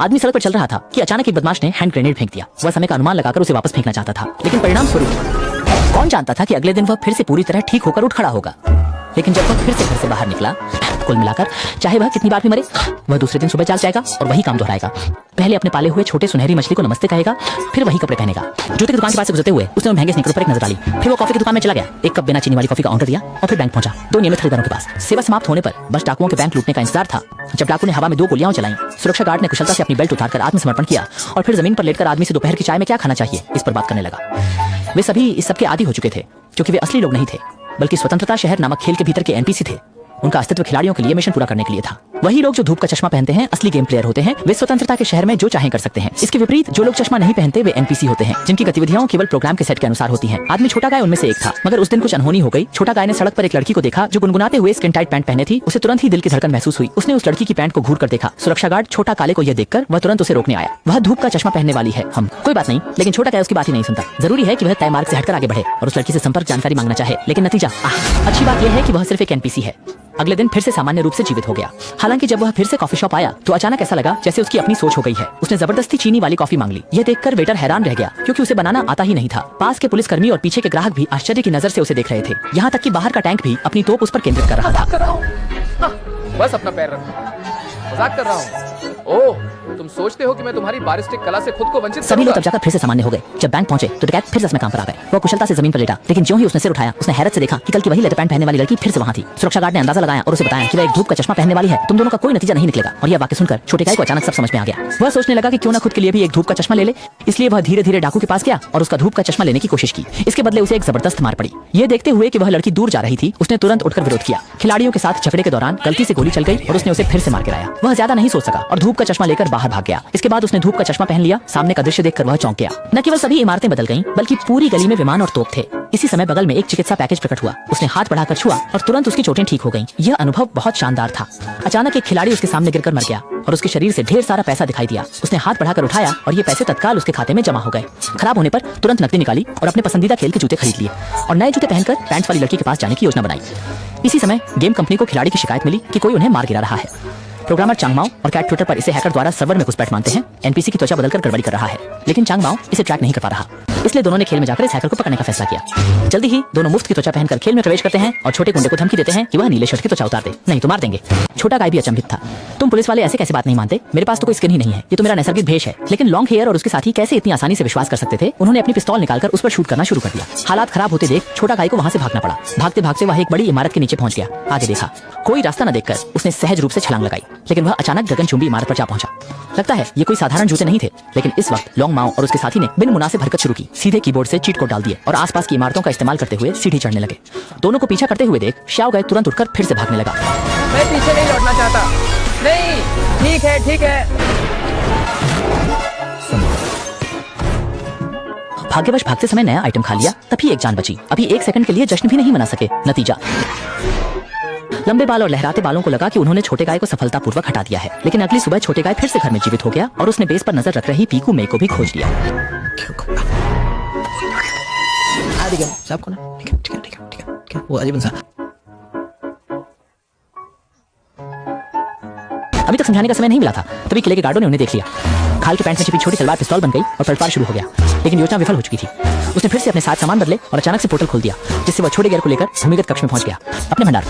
आदमी सड़क पर चल रहा था कि अचानक एक बदमाश ने हैंड ग्रेनेड फेंक दिया। वह समय का अनुमान लगाकर उसे वापस फेंकना चाहता था, लेकिन परिणाम स्वरूप कौन जानता था कि अगले दिन वह फिर से पूरी तरह ठीक होकर उठ खड़ा होगा। लेकिन जब वह फिर से घर से बाहर निकला, कुल मिलाकर चाहे वह कितनी बार भी मरे, वह दूसरे दिन सुबह जाग जाएगा और वही काम दोहराएगा। पहले अपने पाले हुए छोटे सुनहरी मछली को नमस्ते कहेगा, फिर वही कपड़े पहनेगा। जूते की दुकान के पास से गुजरते हुए उसने महंगे स्नीकर पर एक नजर डाली। फिर वो कॉफी की दुकान में चला गया, एक कप बिना चीनी वाली कॉफी का ऑर्डर दिया और फिर बैंक पहुंचा 2 नियमित खरीदारों के पास। सेवा समाप्त होने पर बस डाकुओं के बैंक लूटने का इंतजार था। जब डाकू ने हवा में 2 गोलियां चलाई, सुरक्षा गार्ड ने कुशलता से अपनी बेल्ट उतारकर आत्मसमर्पण किया और फिर जमीन पर लेटकर आदमी से दोपहर की चाय में क्या खाना चाहिए इस पर बात करने लगा। वे सभी इस सब के आदी हो चुके थे, क्योंकि वे असली लोग नहीं थे, बल्कि स्वतंत्रता शहर नामक खेल के भीतर के एनपीसी थे। उनका अस्तित्व खिलाड़ियों के लिए मिशन पूरा करने के लिए था। वही लोग जो धूप का चश्मा पहनते हैं असली गेम प्लेयर होते हैं। वे स्वतंत्रता के शहर में जो चाहें कर सकते हैं। इसके विपरीत जो लोग चश्मा नहीं पहनते वे एनपीसी होते हैं, जिनकी गतिविधियां केवल प्रोग्राम के सेट के अनुसार होती हैं। आदमी छोटा गाय उनमें से एक था, मगर उस दिन कुछ अनहोनी हो गई। छोटा गाय ने सड़क पर एक लड़की को देखा जो गुनगुनाते हुए स्किन टाइट पैंट पहने थी। उसे तुरंत ही दिल की धड़कन महसूस हुई। उसने उस लड़की की पैंट को घूर कर देखा। सुरक्षा गार्ड छोटा काले को यह देखकर वह तुरंत उसे रोकने आया। वह धूप का चश्मा पहनने वाली है, हम कोई बात नहीं, लेकिन छोटा गाय उसकी बात ही नहीं सुनता। जरूरी है कि वह तय मार्ग से हटकर आगे बढ़े और उस लड़की से संपर्क जानकारी मांगना चाहे, लेकिन नतीजा अच्छी बात यह है कि वह सिर्फ एक एनपीसी है। अगले दिन फिर से सामान्य रूप से जीवित हो गया। हालांकि जब वह फिर से कॉफी शॉप आया तो अचानक ऐसा लगा जैसे उसकी अपनी सोच हो गई है। उसने जबरदस्ती चीनी वाली कॉफी मांग ली। यह देखकर वेटर हैरान रह गया, क्योंकि उसे बनाना आता ही नहीं था। पास के पुलिसकर्मी और पीछे के ग्राहक भी आश्चर्य की नजर से उसे देख रहे थे। यहाँ तक कि बाहर का टैंक भी अपनी तोप उस पर केंद्रित कर रहा था। बस अपना पैर रखो, मजाक कर रहा हूँ। ओह, तुम सोचते हो कि मैं तुम्हारी बारिस्टिक कला से खुद को वंचित सभी लोग तब जाकर फिर से सामान्य हो गए। जब बैंक पहुंचे तो डकैत फिर से अपने काम पर आ गए। वह कुशलता से जमीन पर लेटा, लेकिन ज्यों ही उसने सिर उठाया उसने हैरत से देखा कि कल की वही लेदर पैंट पहनने वाली लड़की फिर से वहां थी। सुरक्षा गार्ड ने अंदाजा लगाया और उसे बताया कि वह एक धूप का चश्मा पहनने वाली है। तुम दोनों का कोई नतीजा नहीं निकलेगा। और यह वाक्य सुनकर छोटे गाय को अचानक सब समझ में आ गया। वह सोचने लगा कि क्यों ना खुद के लिए भी एक धूप का चश्मा ले ले। इसलिए वह धीरे धीरे डाकू के पास गया और उसका धूप का चश्मा लेने की कोशिश की। इसके बदले उसे एक जबरदस्त मार पड़ी। यह देखते हुए कि वह लड़की दूर जा रही थी, उसने तुरंत उठकर विरोध किया। खिलाड़ियों के साथ झगड़े के दौरान गलती से गोली चल गई और उसने उसे फिर से मार गिराया। वह ज्यादा नहीं सोच सका और धूप का चश्मा लेकर बाहर भाग गया। इसके बाद उसने धूप का चश्मा पहन लिया। सामने का दृश्य देखकर वह चौंक गया। न केवल सभी इमारतें बदल गईं, बल्कि पूरी गली में विमान और तोप थे। इसी समय बगल में एक चिकित्सा पैकेज प्रकट हुआ। उसने हाथ बढ़ाकर छुआ और तुरंत उसकी चोटें ठीक हो गईं। यह अनुभव बहुत शानदार था। अचानक एक खिलाड़ी उसके सामने गिरकर मर गया और उसके शरीर से ढेर सारा पैसा दिखाई दिया। उसने हाथ बढ़ाकर उठाया और ये पैसे तत्काल उसके खाते में जमा हो गए। खराब होने पर तुरंत नकदी निकाली और अपने पसंदीदा खेल के जूते खरीद लिए और नए जूते पहनकर पैंट्स वाली लड़की के पास जाने की योजना बनाई। इसी समय गेम कंपनी को खिलाड़ी की शिकायत मिली कि कोई उन्हें मार गिरा रहा है। प्रोग्रामर चांगमाओ और कैट ट्विटर पर इसे हैकर द्वारा सर्वर में घुसपैठ मानते हैं। एनपीसी की त्वचा बदलकर गड़बड़ी कर रहा है, लेकिन चांगमाओ इसे ट्रैक नहीं कर पा रहा। इसलिए दोनों ने खेल में जाकर इस हैकर को पकड़ने का फैसला किया। जल्दी ही दोनों मुफ्त की त्वचा पहनकर खेल में प्रवेश करते हैं और छोटे गुंडे को धमकी देते हैं कि वह नीले शर्ट की त्वचा उतार दे, नहीं तो मार देंगे। छोटा गाय भी अचंभित था। तुम पुलिस वाले ऐसे कैसे बात नहीं मानते? मेरे पास तो कोई स्किन ही नहीं है, ये तो मेरा नैसर्गिक भेष है। लेकिन लॉन्ग हेयर और उसके साथी कैसे इतनी आसानी से विश्वास कर सकते थे? उन्होंने अपनी पिस्तौल निकालकर उस पर शूट करना शुरू कर दिया। हालात खराब होते देख छोटा गाय को वहां से भागना पड़ा। भागते भागते वह एक बड़ी इमारत के नीचे पहुंच गया। आगे देखा, कोई रास्ता न देखकर उसने सहज रूप से छलांग लगाई, लेकिन वह अचानक गगनचुंबी इमारत पर जा पहुंचा। लगता है ये कोई साधारण जूते नहीं थे, लेकिन इस वक्त लॉन्ग माओ और उसके साथी ने बिन मुनासिब हरकत शुरू की। सीधे कीबोर्ड से चीट कोड डाल दिए और आसपास की इमारतों का इस्तेमाल करते हुए सीढ़ी चढ़ने लगे। दोनों को पीछा करते हुए देख श्याओ गाय तुरंत उठकर फिर से भागने लगा। मैं पीछे नहीं लौटना चाहता। नहीं, ठीक है, ठीक है। भाग्यवश भागते समय नया आइटम खा लिया, तभी एक जान बची। अभी 1 सेकंड के लिए जश्न भी नहीं मना सके। नतीजा, लंबे बाल और लहराते बालों को लगा कि उन्होंने छोटे गाय को सफलतापूर्वक हटा दिया है। लेकिन अगली सुबह छोटे गाय फिर से घर में जीवित हो गया और उसने बेस पर नजर रख रही पीकू मे को भी खोज लिया। वो अजीब इंसान। अभी तक समझाने का समय नहीं मिला था, तभी किले के गार्डों ने उन्हें देख लिया। खाल के पैंट में छिपी छोटी तलवार पिस्तौल बन गई और पलटवार शुरू हो गया, लेकिन योजना विफल हो चुकी थी। उसने फिर से अपने साथ सामान बदले और अचानक से पोर्टल खोल दिया, जिससे वह छोटे गैर को लेकर भूमिगत कक्ष में पहुंच गया। अपने भंडार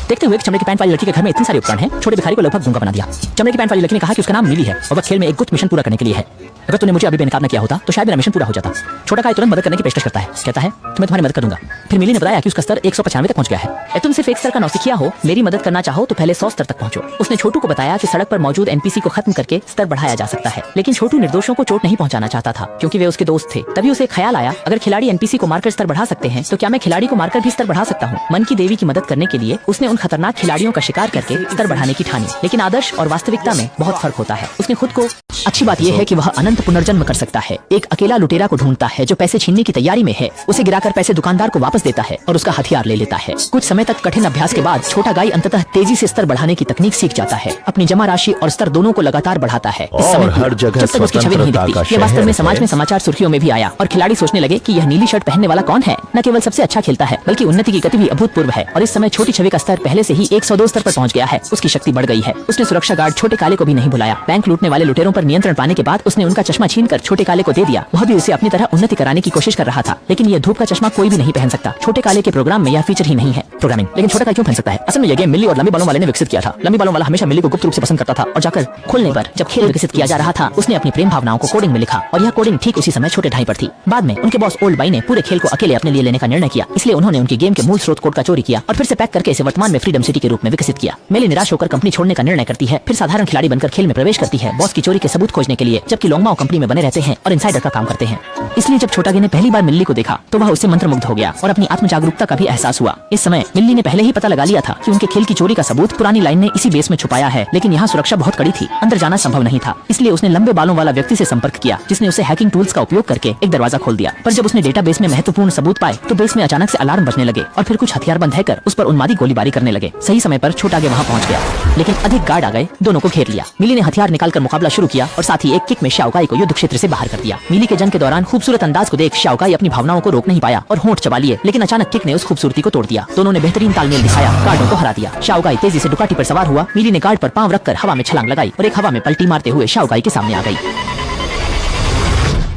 देखते हुए चमड़े की पैंट वाली लड़की के घर में इतने सारे उपकरण हैं, छोटे भिखारी को लगभग गूंगा बना दिया। चमड़े की पैंट वाली लड़की ने कहा कि उसका नाम मिली है और वह खेल में एक गुप्त मिशन पूरा करने के लिए है। अगर तूने मुझे अभी बेनकाब न किया होता तो शायद मेरा मिशन पूरा हो जाता। छोटा गाय तुरंत मदद करने की पेशकश करता है, कहता है मैं तुम्हारी मदद कर दूंगा। फिर मिली ने बताया कि उसका स्तर 195 तक पहुंच गया है। तुम सिर्फ एक स्तर का नौसिखिया हो, मेरी मदद करना चाहो तो पहले 100 स्तर तक पहुंचो। उसने छोटू को बताया कि सड़क पर मौजूद एनपीसी को खत्म करके स्तर बढ़ाया जा सकता है, लेकिन छोटू निर्दोषों को चोट नहीं पहुंचाना चाहता था, क्योंकि वे उसके दोस्त थे। तभी उसे ख्याल आया, अगर खिलाड़ी एनपीसी को मारकर स्तर बढ़ा सकते हैं तो क्या मैं खिलाड़ी को मारकर भी स्तर बढ़ा सकता हूँ। मन की देवी की मदद करने के लिए उसने उन खतरनाक खिलाड़ियों का शिकार करके स्तर बढ़ाने की ठानी। लेकिन आदर्श और वास्तविकता में बहुत फर्क होता है। उसने खुद को अच्छी बात यह है कि वह अनंत पुनर्जन्म कर सकता है। एक अकेला लुटेरा को ढूंढता है जो पैसे छीनने की तैयारी में है, उसे गिराकर पैसे दुकानदार को वापस देता है और उसका हथियार ले लेता है। कुछ समय तक कठिन अभ्यास के बाद छोटा गाई अंततः तेजी से स्तर बढ़ाने की तकनीक सीख जाता है। अपनी जमा राशि और स्तर दोनों को लगातार बढ़ाता है। इस समय हर जगह जब तक उसकी छवि नहीं दिखती, ये वास्तव में समाज में समाचार सुर्खियों में भी आया और खिलाड़ी सोचने लगे कि यह नीली शर्ट पहनने वाला कौन है। न केवल सबसे अच्छा खेलता है बल्कि उन्नति की गति भी अभूतपूर्व है और इस समय छोटी छवि का स्तर पहले से ही 102 स्तर पर पहुंच गया है। उसकी शक्ति बढ़ गई है। उसने सुरक्षा गार्ड छोटे काले को भी नहीं बुलाया। बैंक लूटने वाले लुटेरों पर नियंत्रण पाने के बाद उसने उनका चश्मा छीनकर छोटे काले को दे दिया। वह भी उसे अपनी तरह उन्नति कराने की कोशिश कर रहा था, लेकिन यह धूप का चश्मा कोई भी नहीं पहन सकता। छोटे काले के प्रोग्राम में यह फीचर ही नहीं है। प्रोग्रामिंग लेकिन छोटा काला क्यों पहन सकता है? असल में यह गेम मिल्ली और लंबी बालों वाले ने विकसित किया था। लंबी बालों वाला हमेशा मिल्ली को गुप्त रूप से पसंद करता था और जाकर खुलने पर जब खेल विकसित किया जा रहा था, उसने अपनी प्रेम भावनाओं को कोडिंग में लिखा और यह कोडिंग ठीक उसी समय छोटे ढाई पर थी। बाद में उनके बॉस ओल्ड बाई ने पूरे खेल को अकेले अपने लिए लेने का निर्णय किया, इसलिए उन्होंने उनकी गेम के मूल स्रोत कोड का चोरी किया और फिर से पैक करके इसे वर्तमान में फ्रीडम सिटी के रूप में विकसित किया। मिल्ली निराश होकर कंपनी छोड़ने का निर्णय करती है, फिर साधारण खिलाड़ी बनकर खेल में प्रवेश करती है बॉस की चोरी के सबूत खोजने के लिए, जबकि लोंगमाओ कंपनी में बने रहते हैं और इनसाइडर का काम करते हैं। इसलिए जब छोटा गे ने पहली बार मिल्ली को देखा तो वह उससे मंत्रमुग्ध हो गया और अपनी आत्म जागरूकता का भी एहसास हुआ। इस समय मिल्ली ने पहले ही पता लगा लिया था कि उनके खेल की चोरी का सबूत पुरानी लाइन ने इसी बेस में छुपाया है, लेकिन यहाँ सुरक्षा बहुत कड़ी थी, अंदर जाना संभव नहीं था। इसलिए उसने लंबे बालों वाला व्यक्ति से संपर्क किया जिसने उसे हैकिंग टूल्स का उपयोग करके एक दरवाजा खोल दिया। पर जब उसने डेटाबेस में महत्वपूर्ण सबूत पाए तो बेस में अचानक से अलार्म बजने लगे और फिर कुछ हथियारबंद हैकर उस पर उन्मादी गोलीबारी करने लगे। सही समय पर छोटा गे वहाँ पहुँच गया, लेकिन अधिक गार्ड आ गए, दोनों को घेर लिया। मिली ने हथियार निकालकर मुकाबला शुरू किया और साथ ही एक किक में शाओकाई को युद्ध क्षेत्र से बाहर कर दिया। मिली के जंग के दौरान खूबसूरत अंदाज को देख शाओकाई अपनी भावनाओं को रोक नहीं पाया और होंठ चबा लिए, लेकिन अचानक किक ने उस खूबसूरती को तोड़ दिया। दोनों ने बेहतरीन तालमेल दिखाया, गार्डों को हरा दिया। शाओकाई तेजी से डुकाटी पर सवार हुआ। मिली ने गार्ड पर पांव रखकर हवा में छलांग लगाई और एक हवा में पलटी मारते हुए शाओकाई के सामने आ गई।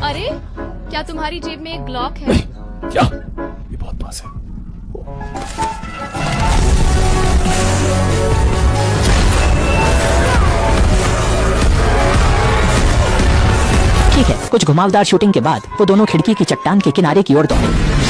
अरे क्या तुम्हारी जेब में एक ग्लॉक है? क्या? ये बहुत पास है। ठीक है, कुछ घुमावदार शूटिंग के बाद वो दोनों खिड़की की चट्टान के किनारे की ओर दौड़े।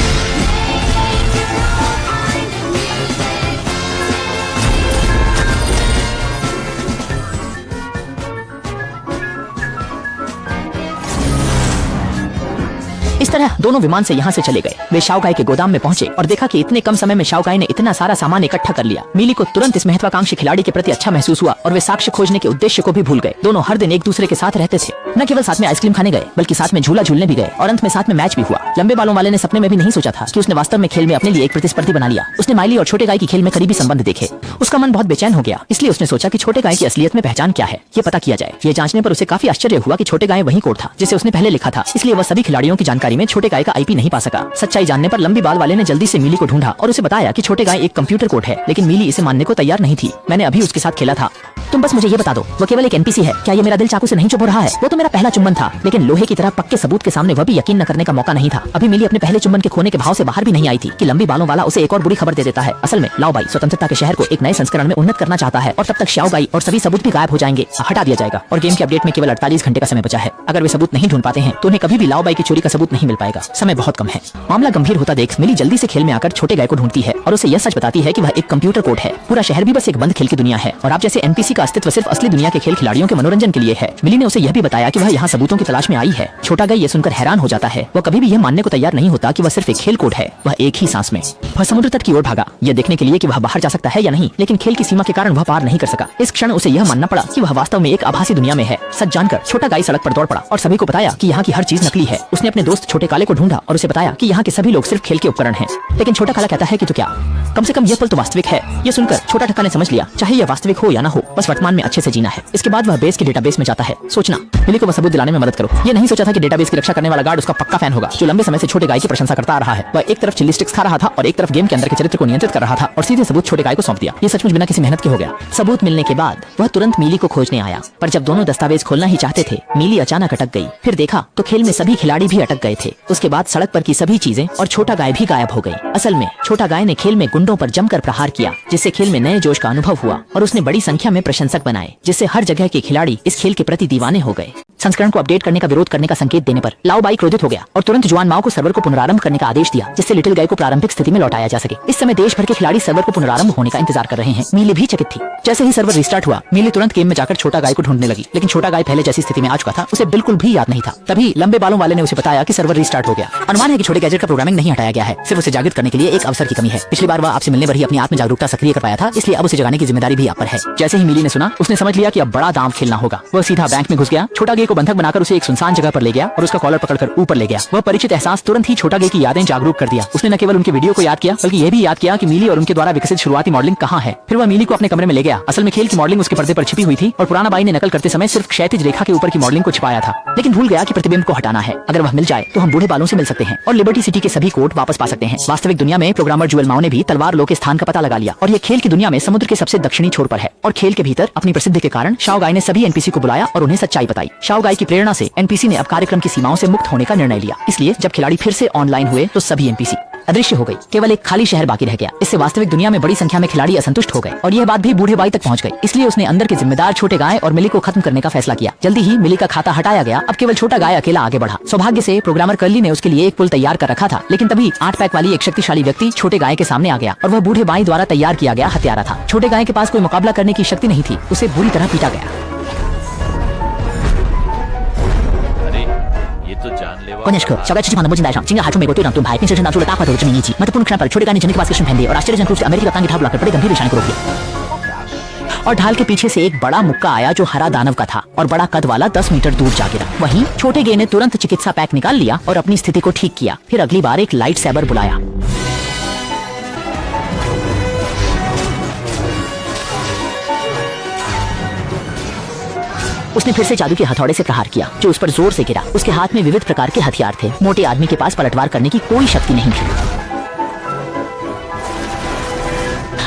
इस तरह दोनों विमान से यहाँ से चले गए। वे शाओकाई के गोदाम में पहुंचे और देखा कि इतने कम समय में शाओकाई ने इतना सारा सामान इकट्ठा कर लिया। मिली को तुरंत इस महत्वाकांक्षी खिलाड़ी के प्रति अच्छा महसूस हुआ और वे साक्ष्य खोजने के उद्देश्य को भी भूल गए। दोनों हर दिन एक दूसरे के साथ रहते थे, न केवल साथ में आइसक्रीम खाने गए बल्कि साथ में झूला झूलने भी गए और अंत में साथ में मैच भी हुआ। लंबे बालों वाले ने सपने में भी नहीं सोचा था कि उसने वास्तव में खेल में अपने लिए एक प्रतिस्पर्धी बना लिया। उसने माइली और छोटे गाय की खेल में करीबी संबंध देखे। उसका मन बहुत बेचैन हो गया, इसलिए उसने सोचा कि छोटे गाय की असलियत में पहचान क्या है, ये पता किया जाए। ये जांचने पर उसे काफी आश्चर्य हुआ कि छोटे गाय वही कोड था जिसे उसने पहले लिखा था, इसलिए वह सभी खिलाड़ियों की जानकारी में छोटे गाय का आईपी नहीं पा सका। सच्चाई जानने पर लंबी बाल वाले ने जल्दी से मिली को ढूंढा और उसे बताया कि छोटे गाय एक कंप्यूटर कोड है, लेकिन मिली इसे मानने को तैयार नहीं थी। मैंने अभी उसके साथ खेला था, तुम बस मुझे ये बता दो, वो केवल एक एनपीसी है। क्या ये मेरा दिल चाकू से नहीं चुभ रहा है? वो तो मेरा पहला चुंबन था, लेकिन लोहे की तरह पक्के सबूत के सामने वह भी यकीन न करने का मौका नहीं था। अभी मिली अपने पहले चुंबन के खोने के भाव से बाहर भी नहीं आई थी कि लंबी बालों वाला उसे एक और बुरी खबर दे देता है। असल में लाओबाई स्वतंत्रता के शहर को एक नए संस्करण में उन्नत करना चाहता है और तब तक शाओगाई और सभी सबूत भी गायब हो जाएंगे, हटा दिया जाएगा और गेम के अपडेट में केवल 48 घंटे का समय बचा है। अगर वे सबूत नहीं ढूंढ पाते हैं तो उन्हें कभी भी लाओबाई की चोरी का सबूत नहीं मिल पाएगा। समय बहुत कम है। मामला गंभीर होता देख मिली जल्दी से खेल में आकर छोटे गाय को ढूंढती है और उसे यह सच बताती है कि वह एक कंप्यूटर कोड है। पूरा शहर भी बस एक बंद खेल की दुनिया है और आप जैसे एनपीसी का अस्तित्व सिर्फ असली दुनिया के खेल खिलाड़ियों के मनोरंजन के लिए है। मिली ने उसे यह भी बताया कि वह यहाँ सबूतों की तलाश में आई है। छोटा गाय ये सुनकर हैरान हो जाता है। वह कभी भी यह मानने को तैयार नहीं होता कि वह सिर्फ एक खेल कोड है। वह एक ही सांस में वह समुद्र तट की ओर भागा, यह देखने के लिए कि वह बाहर जा सकता है या नहीं, लेकिन खेल की सीमा के कारण वह पार नहीं कर सका। इस क्षण उसे यह मानना पड़ा कि वह वास्तव में एक आभासी दुनिया में है। सच जानकर छोटा गाय सड़क पर दौड़ पड़ा और सभी को बताया कि यहाँ की हर चीज नकली है। उसने अपने दोस्त छोटे काले को ढूंढा और उसे बताया कि यहाँ के सभी लोग सिर्फ खेल के उपकरण हैं। लेकिन छोटा काला कहता है कि तो क्या, कम से कम यह पल तो वास्तविक है। यह सुनकर छोटा ठक्का ने समझ लिया, चाहे यह वास्तविक हो या ना हो, बस वर्तमान में अच्छे से जीना है। इसके बाद वह बेस के डेटाबेस में जाता है। सोचना, मिली को वह सबूत दिलाने में मदद करो। यह नहीं सोचा था कि डेटाबेस की रक्षा करने वाला गार्ड उसका पक्का फैन होगा, जो लंबे समय से छोटे गाय की प्रशंसा करता आ रहा है। वह एक तरफ चिल्ली स्टिक्स खा रहा था और एक तरफ गेम के अंदर के चरित्र को नियंत्रित कर रहा था और सीधे सबूत छोटे गाय को सौंप दिया। ये सचमुच बिना किसी मेहनत के हो गया। सबूत मिलने के बाद वह तुरंत मिली को खोजने आया, पर जब दोनों दस्तावेज खोलना ही चाहते थे, मिली अचानक अटक गई। फिर देखा तो खेल में सभी खिलाड़ी भी अटक गए थे। उसके बाद सड़क पर की सभी चीजें और छोटा गाय भी गायब हो गई। असल में छोटा गाय ने खेल में गुंडों पर जमकर प्रहार किया, जिससे खेल में नए जोश का अनुभव हुआ और उसने बड़ी संख्या में प्रशंसक बनाए, जिससे हर जगह के खिलाड़ी इस खेल के प्रति दीवाने हो गए। संस्करण को अपडेट करने का विरोध करने का संकेत देने पर लाओ बाई क्रोधित हो गया और तुरंत जुआन माओ को सर्वर को पुनरारंभ करने का आदेश दिया, जिससे लिटिल गाय को प्रारंभिक स्थिति में लौटाया जा सके। इस समय देश भर के खिलाड़ी सर्वर को पुनरारंभ होने का इंतजार कर रहे हैं। मीली भी चकित थी। जैसे ही सर्वर रिस्टार्ट हुआ, मीली तुरंत गेम में जाकर छोटा गाय को ढूंढने लगी, लेकिन छोटा गाय पहले जैसी स्थिति में आ चुका था, उसे बिल्कुल भी याद नहीं था। तभी लंबे बालों वाले ने उसे बताया कि सर्वर रिस्टार्ट हो गया। अनुमान है कि छोटे गैजेट का प्रोग्रामिंग नहीं हटाया गया है, सिर्फ उसे जागृत करने के लिए एक अवसर की कमी है। पिछली बार वह आपसे मिलने पर ही अपनी आत्म जागरूकता सक्रिय कर पाया था, इसलिए अब उसे जगाने की जिम्मेदारी भी आप पर है। जैसे ही मीली ने सुना, उसने समझ लिया कि अब बड़ा दांव खेलना होगा। वह सीधा बैंक में घुस गया, छोटा गे को बंधक बनाकर उसे एक सुनसान जगह पर ले गया और उसका कॉलर पकड़कर ऊपर ले गया। वह परिचित एहसास तुरंत ही छोटा गे की यादें जागरूक कर दिया। उसने न केवल उनके वीडियो को याद किया, बल्कि यह भी याद किया कि मीली और उनके द्वारा विकसित शुरुआती मॉडलिंग कहाँ है। फिर वह मीली को अपने कमरे में ले गया। असल में खेल की मॉडलिंग उसके पर्दे पर छिपी हुई थी और पुराना बाई ने नकल करते समय सिर्फ क्षैतिज रेखा के ऊपर की मॉडलिंग को छिपाया था, लेकिन भूल गया कि प्रतिबिंब को हटाना है। अगर वह मिल जाए तो हम बूढ़े बालों से मिल सकते हैं और लिबर्टी सिटी के सभी कोड वापस पा सकते हैं। वास्तविक दुनिया में प्रोग्रामर जुएल माओ ने भी तलवार लो के स्थान का पता लगा लिया और ये खेल की दुनिया में समुद्र के सबसे दक्षिणी छोर पर है। और खेल के भीतर अपनी प्रसिद्धि के कारण शाओ गाय ने सभी एनपीसी को बुलाया और उन्हें सच्चाई बताई। शाओ गाय की प्रेरणा से एनपीसी ने अब कार्यक्रम की सीमाओं से मुक्त होने का निर्णय लिया। इसलिए जब खिलाड़ी फिर से ऑनलाइन हुए तो सभी एनपीसी अदृश्य हो गई। केवल एक खाली शहर बाकी रह गया। इससे वास्तविक दुनिया में बड़ी संख्या में खिलाड़ी असंतुष्ट हो गए और यह बात भी बूढ़े बाई तक पहुंच गई। इसलिए उसने अंदर के जिम्मेदार छोटे गाय और मिली को खत्म करने का फैसला किया। जल्दी ही मिली का खाता हटाया गया। अब केवल छोटा गाय अकेला आगे बढ़ा। सौभाग्य से प्रोग्रामर कर्ली ने उसके लिए एक पुल तैयार कर रखा था, लेकिन तभी 8 पैक वाली एक शक्तिशाली व्यक्ति छोटे गाय के सामने आ गया और वह बूढ़े बाई द्वारा तैयार किया गया हत्यारा था। छोटे गाय के पास कोई मुकाबला करने की शक्ति नहीं थी। उसे बुरी तरह पीटा गया। Koneshko，小盖持枪的墨镜戴上，今日还出美国队长盾牌，并深深拿出了大块头的致命一击。महत्वपूर्ण क्षण पर छोटे गाय ने झंडे के पास कृष्ण पहन दिए और आश्चर्यजनक रूप से अमेरिकी कप्तान की ठाप बुलाकर बड़े गंभीर निशाने को रोक लिया। और ढाल के पीछे से एक बड़ा मुक्का आया जो हरा दानव का था और बड़ा कद वाला 10 मीटर दूर जा गिरा। वहीं छोटे गे ने तुरंत चिकित्सा पैक निकाल लिया और अपनी स्थिति को ठीक किया। फिर अगली बार एक लाइट सैबर बुलाया। उसने फिर से जादू के हथौड़े से प्रहार किया जो उस पर जोर से गिरा। उसके हाथ में विविध प्रकार के हथियार थे। मोटे आदमी के पास पलटवार करने की कोई शक्ति नहीं थी।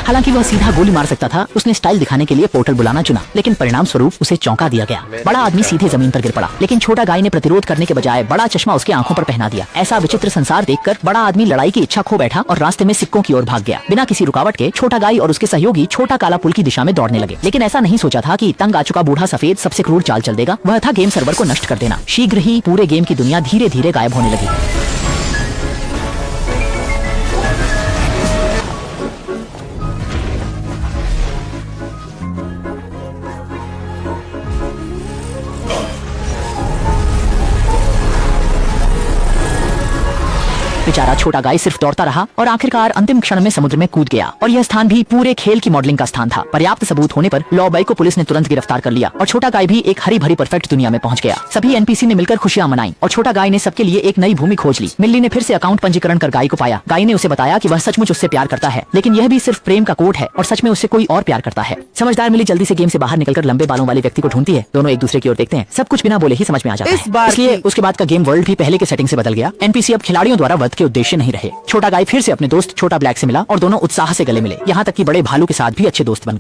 हालांकि वह सीधा गोली मार सकता था। उसने स्टाइल दिखाने के लिए पोर्टल बुलाना चुना, लेकिन परिणाम स्वरूप उसे चौंका दिया गया। बड़ा आदमी सीधे जमीन पर गिर पड़ा, लेकिन छोटा गाय ने प्रतिरोध करने के बजाय बड़ा चश्मा उसके आंखों पर पहना दिया। ऐसा विचित्र संसार देखकर बड़ा आदमी लड़ाई की इच्छा खो बैठा और रास्ते में सिक्कों की ओर भाग गया। बिना किसी रुकावट के छोटा गाय और उसके सहयोगी छोटा काला पुल की दिशा में दौड़ने लगे, लेकिन ऐसा नहीं सोचा था कि तंग आ चुका बूढ़ा सफेद सबसे क्रूर चाल चल देगा। वह था गेम सर्वर को नष्ट कर देना। शीघ्र ही पूरे गेम की दुनिया धीरे धीरे गायब होने लगी। बेचारा छोटा गाय सिर्फ दौड़ता रहा और आखिरकार अंतिम क्षण में समुद्र में कूद गया। और यह स्थान भी पूरे खेल की मॉडलिंग का स्थान था। पर्याप्त सबूत होने पर लॉ बाई को पुलिस ने तुरंत गिरफ्तार कर लिया और छोटा गाय भी एक हरी भरी परफेक्ट दुनिया में पहुंच गया। सभी एनपीसी ने मिलकर खुशियां मनाई और छोटा गाय ने सबके लिए एक नई भूमि खोज ली। मिल्ली ने फिर से अकाउंट पंजीकरण कर गाय को पाया। गाय ने उसे बताया कि वह सचमुच उससे प्यार करता है, लेकिन यह भी सिर्फ प्रेम का कोड है और सच में उससे कोई और प्यार करता है। समझदार मिल्ली जल्दी से गेम से बाहर निकलकर लंबे बालों वाले व्यक्ति को ढूंढती है। दोनों एक दूसरे की ओर देखते हैं। सब कुछ बिना बोले ही समझ में आ जाता है। इसलिए उसके बाद का गेम वर्ल्ड भी पहले के सेटिंग से बदल गया। एनपीसी अब खिलाड़ियों द्वारा वध के उद्देश्य नहीं रहे। छोटा गाय फिर से अपने दोस्त छोटा ब्लैक से मिला और दोनों उत्साह से गले मिले। यहाँ तक कि बड़े भालू के साथ भी अच्छे दोस्त बन गए।